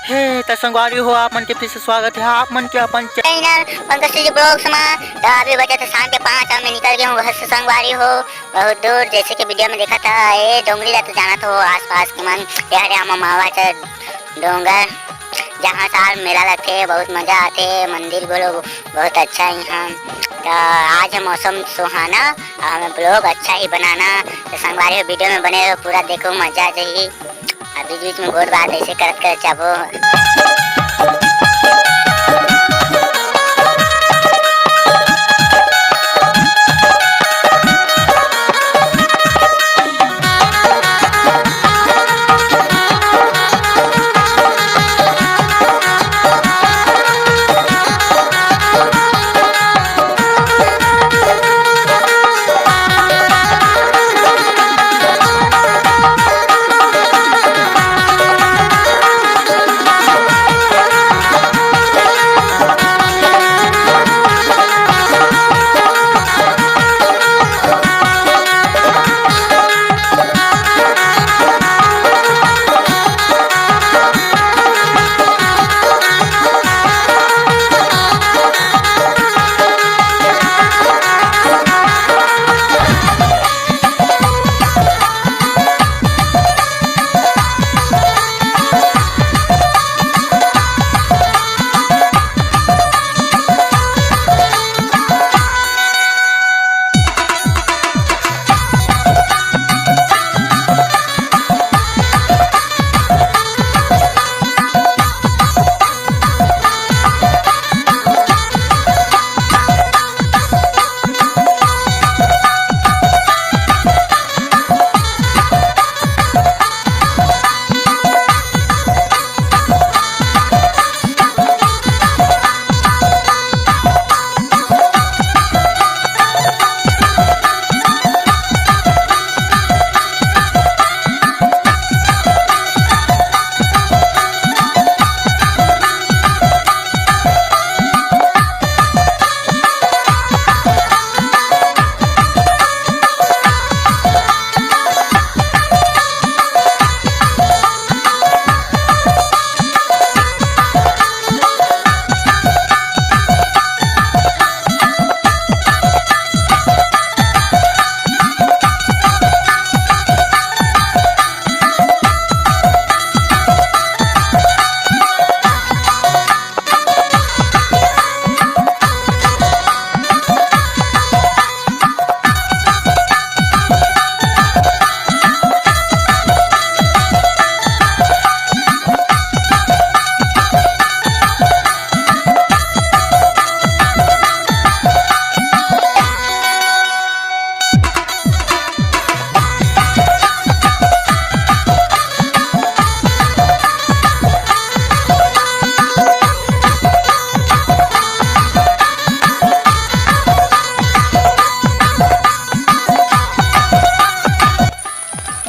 हे तर संगवारी हो आप मन के फिर से स्वागत है आप मन के अपन चैनल पंकज जी ब्लॉग्स में। तो अभी बजे तो शाम के 5 मैं निकल गया हूँ घर से संगवारी हो बहुत दूर। जैसे कि वीडियो में देखा था ये डोंगरी तो जाना तो आसपास के मन यहाँ मावा डोंगर जहाँ साल मेला लगते बहुत मजा आते मंदिर बोलो बहुत अच्छा है यहाँ। तो आज है मौसम सुहाना हमें ब्लॉग अच्छा ही बनाना। तो संगवारी हो वीडियो में बने रहो पूरा देखो मजा आ जाएगी। बीच बीच में बहुत बात ऐसे करत कर चाबो।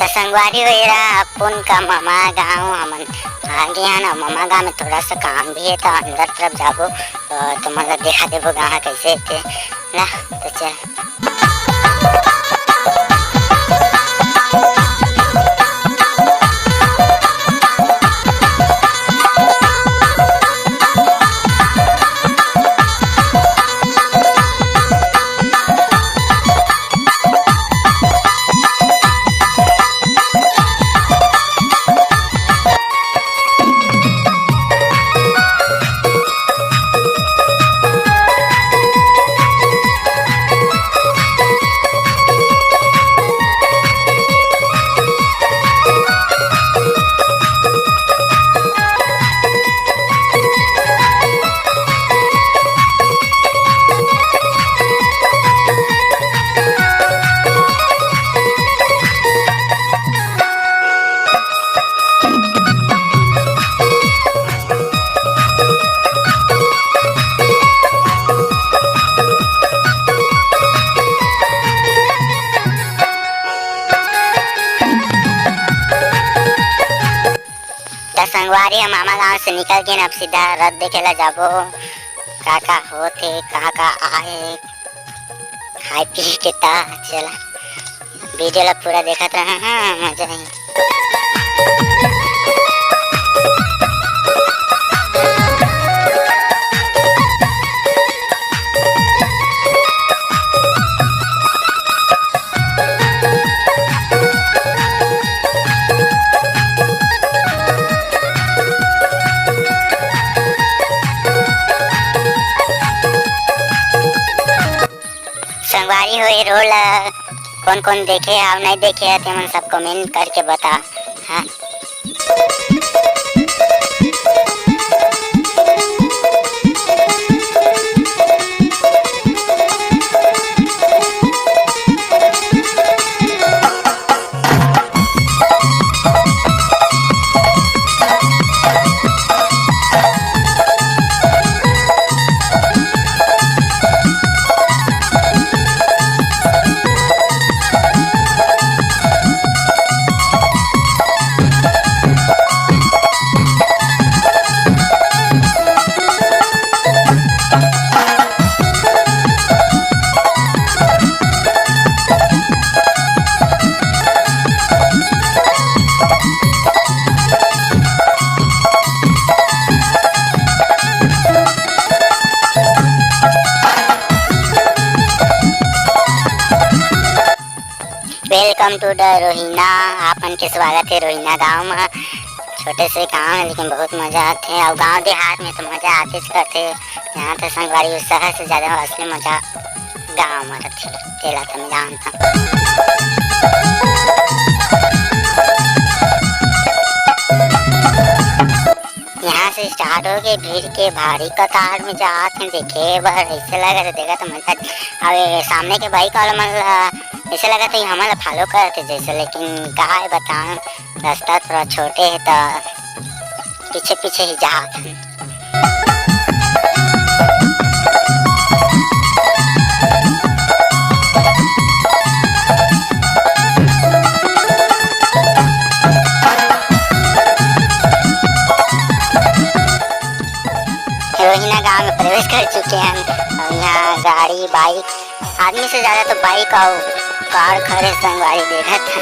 संगवारी वेरा अपन का मामा गाँव हमन आगे यहाँ ना मामा गाँव में थोड़ा सा काम भी है तो अंदर तरफ जाबो तो तुम्हारा देखा देबो गाँव कैसे थे ना। तो चल संगवारी हम मामा गाँव से निकल के अब सीधा रथ देखेला जाबो का होते कहाँ आए खाए पी के ता चला वीडियो ला पूरा देखा था। हाँ मजा आई। संगवारी हो ये रोल कौन कौन देखे और नहीं देखे है तेमन सब कमेंट करके बता। हाँ वेलकम टू द रोहिना। आपन के स्वागत है रोहिना गांव में। छोटे से गांव है लेकिन बहुत मजा आते हैं और गांव देहात में तो मजा आते करते। यहाँ तो संगवारी शहर से ज़्यादा असली मजा गांव में तेला तो मैं जानता। यहाँ से स्टार्ट हो गए भीड़ के भारी कतार में जाते हैं देखे बार ऐसे लगा देखा तो मजा। अब सामने के बाइक वाला मतलब ऐसे लगा था हमारा फॉलो करते जैसे, लेकिन कहा है बताऊं रास्ता थोड़ा छोटे है तो पीछे पीछे ही जाते हैं। रोहिना गांव में प्रवेश कर चुके हैं और यहाँ गाड़ी बाइक आदमी से ज़्यादा तो बाइक और कार खड़े संगवारी देखा था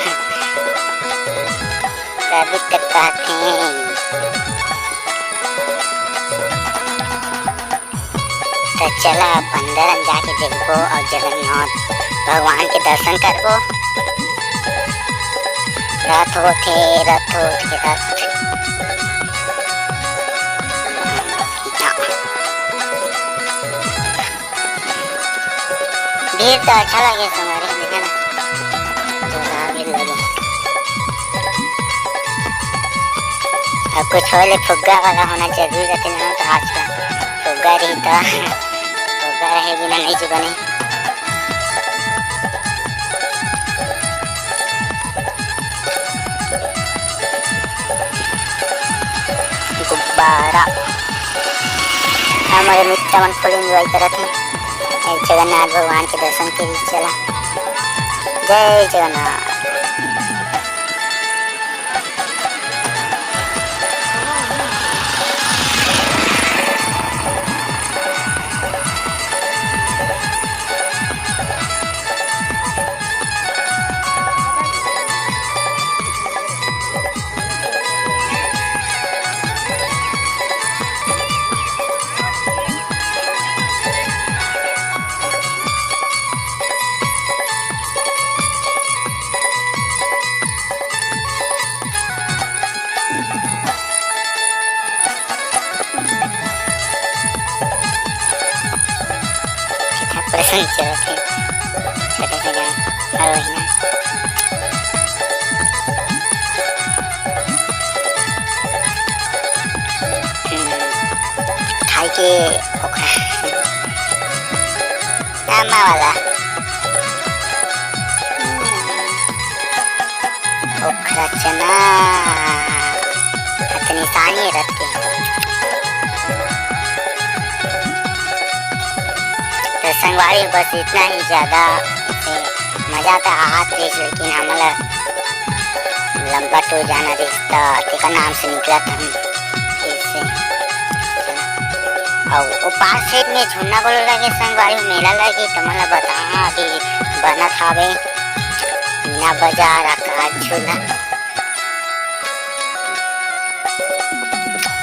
तभी तक कहते हैं। तो चला अंदर जाके देखो और जगन्नाथ भगवान के दर्शन करबो। रथ होते रथ भीड़ तो अच्छा लगे संगवारी देखा ना जोरदार भीड़ लगे। अब कुछ हो ले फुग्गा वाला होना जरूरी रहते ना तो आज का फुग्गा रही तो फुग्गा रहे बिना नहीं जी बने। गुब्बारा हमारे मित्र मन फुल एंजॉय करते हैं। जगन्नाथ भगवान के दर्शन के लिए चला। जय जगन्नाथ। प्रसन्न चलते छोटे से गाँव रोहिना। खाई के अम्मा वाला ओखरा चना निशानी रख के तो संगवारी बस इतना ही ज़्यादा मज़ा था हाथ रेस। लेकिन हमारा लंबा टूर जाना रिश्ता का नाम से निकला था हम इससे। और वो पास साइड में झुन्ना बोल लगे संगवारी में मेला लगी तो मतलब बता अभी बना था भाई मीना बाजार आकाश झूला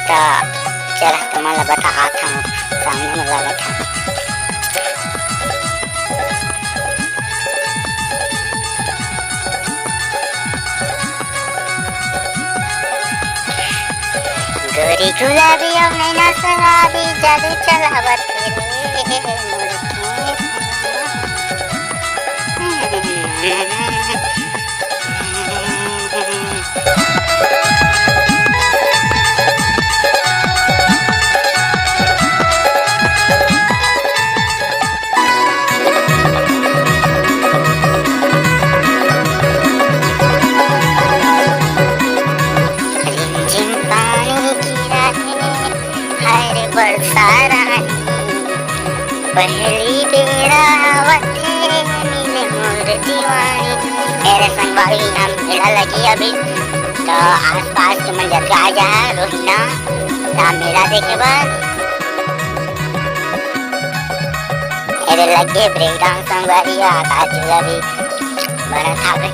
तो चला तो मतलब बता हाथ हम सामने में लगा था। गोरी गुलाबी और नैना शराबी जादू चलावत रे रिमझिम पानी गिरा है हर बरसा रानी, पहली बेरा आवत है मिले मोर दीवानी। मेरे संगवारी हम मेला लगी अभी तो आस पास के मंजर का आ जा रोहिना ना मेला देखे बाद मेरे लगे ब्रेक डांस संगवारी आकाश झूला भी बड़ा था भाई।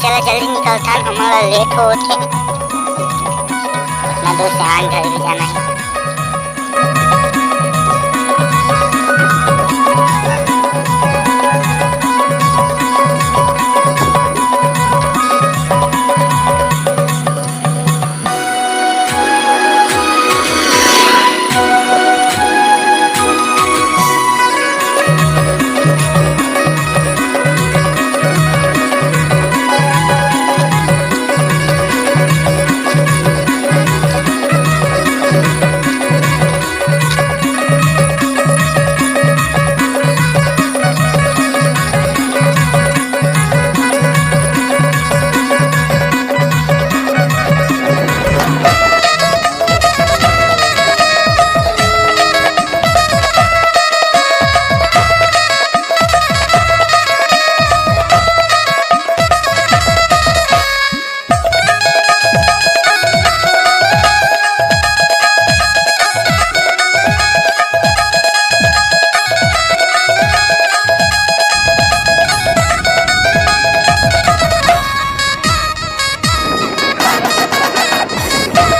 चला जल्दी निकलता हमारा लेट हो थे अपना दोस्त घर भी जाना है।